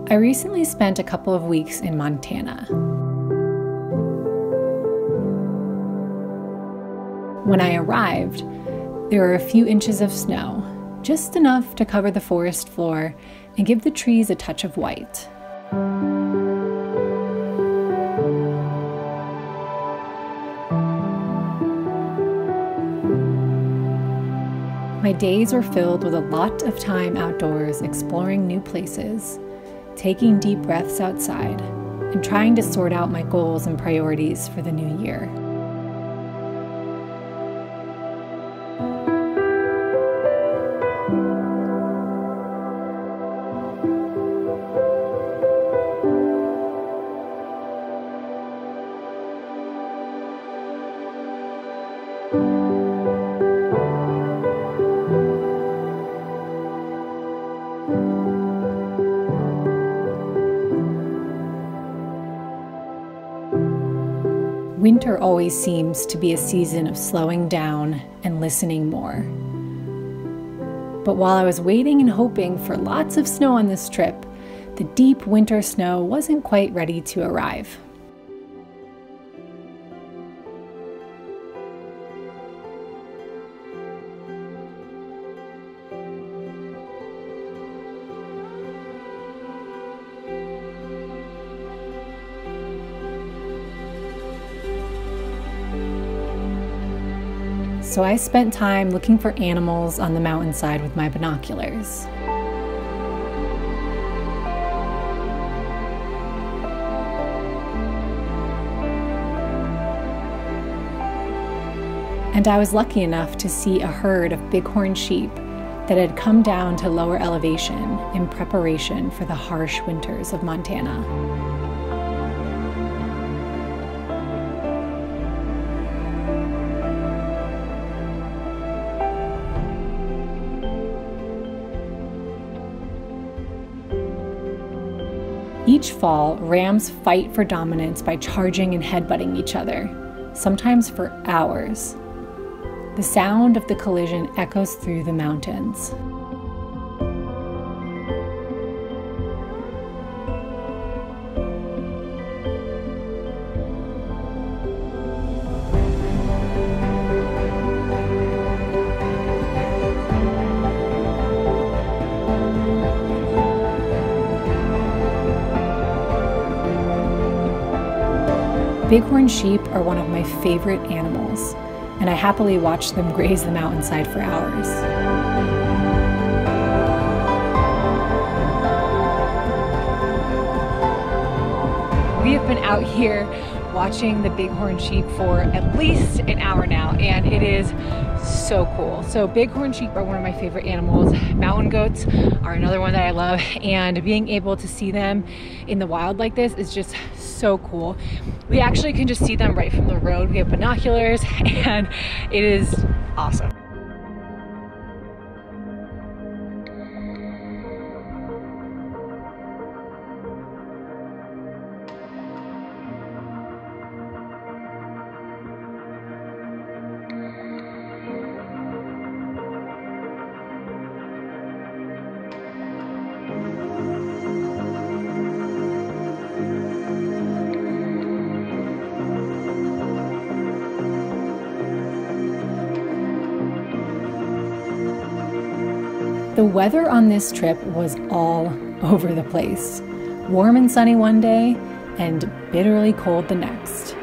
I recently spent a couple of weeks in Montana. When I arrived, there were a few inches of snow, just enough to cover the forest floor and give the trees a touch of white. My days were filled with a lot of time outdoors exploring new places, taking deep breaths outside, and trying to sort out my goals and priorities for the new year. Winter always seems to be a season of slowing down and listening more. But while I was waiting and hoping for lots of snow on this trip, the deep winter snow wasn't quite ready to arrive. So I spent time looking for animals on the mountainside with my binoculars. And I was lucky enough to see a herd of bighorn sheep that had come down to lower elevation in preparation for the harsh winters of Montana. Each fall, rams fight for dominance by charging and headbutting each other, sometimes for hours. The sound of the collision echoes through the mountains. Bighorn sheep are one of my favorite animals, and I happily watch them graze the mountainside for hours. We have been out here watching the bighorn sheep for at least an hour now, and it is so cool. So bighorn sheep are one of my favorite animals. Mountain goats are another one that I love, and being able to see them in the wild like this is just so cool. We actually can just see them right from the road. We have binoculars, and it is awesome. The weather on this trip was all over the place. Warm and sunny one day, and bitterly cold the next.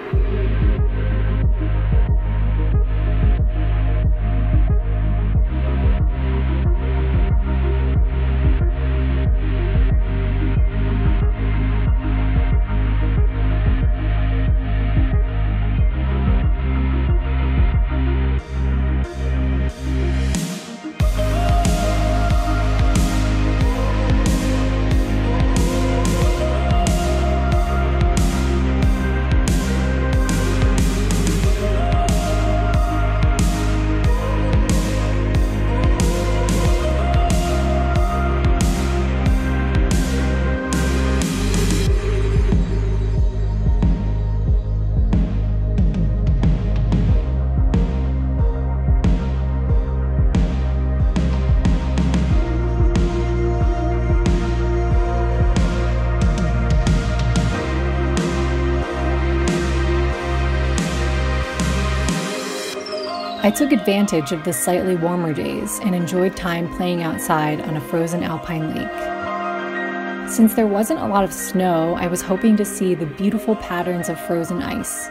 I took advantage of the slightly warmer days and enjoyed time playing outside on a frozen alpine lake. Since there wasn't a lot of snow, I was hoping to see the beautiful patterns of frozen ice,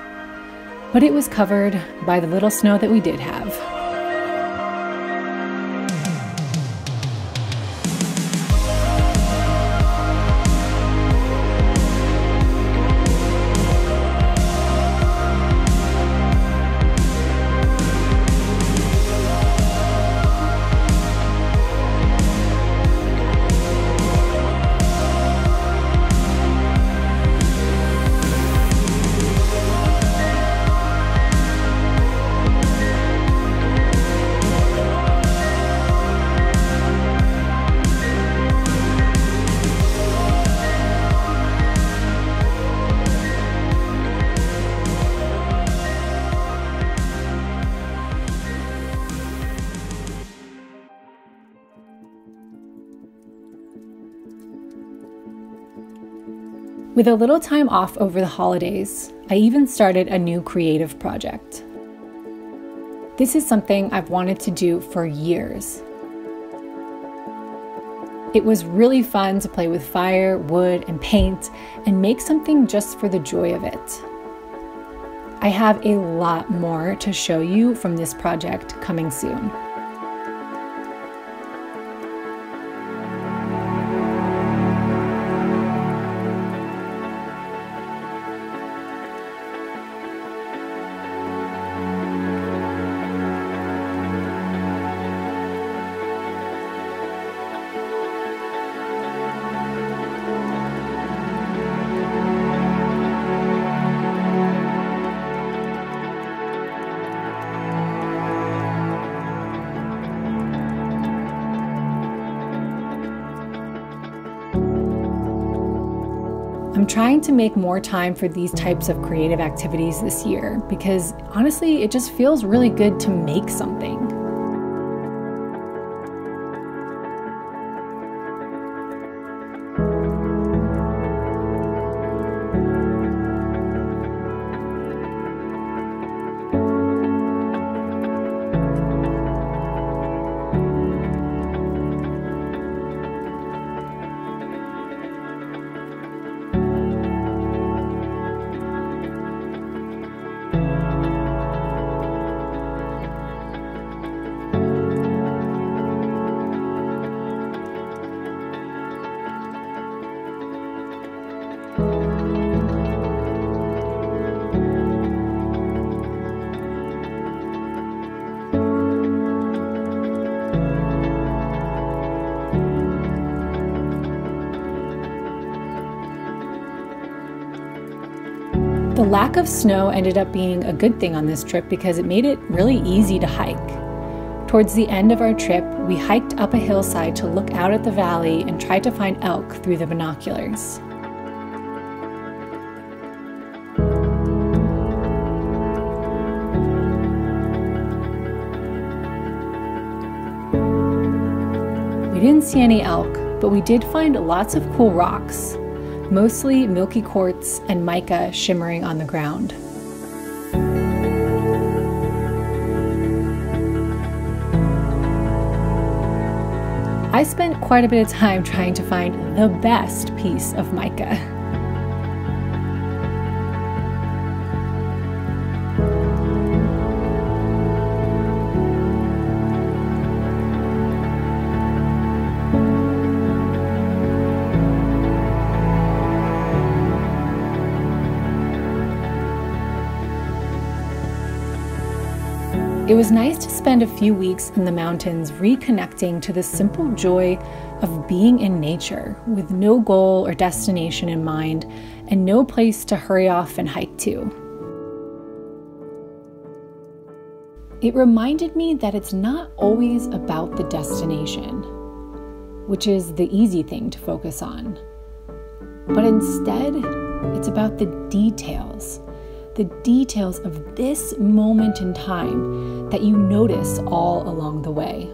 but it was covered by the little snow that we did have. With a little time off over the holidays, I even started a new creative project. This is something I've wanted to do for years. It was really fun to play with fire, wood, and paint, and make something just for the joy of it. I have a lot more to show you from this project coming soon. I'm trying to make more time for these types of creative activities this year because honestly, it just feels really good to make something. The lack of snow ended up being a good thing on this trip because it made it really easy to hike. Towards the end of our trip, we hiked up a hillside to look out at the valley and tried to find elk through the binoculars. We didn't see any elk, but we did find lots of cool rocks. Mostly milky quartz and mica shimmering on the ground. I spent quite a bit of time trying to find the best piece of mica. It was nice to spend a few weeks in the mountains reconnecting to the simple joy of being in nature with no goal or destination in mind and no place to hurry off and hike to. It reminded me that it's not always about the destination, which is the easy thing to focus on, but instead it's about the details of this moment in time that you notice all along the way.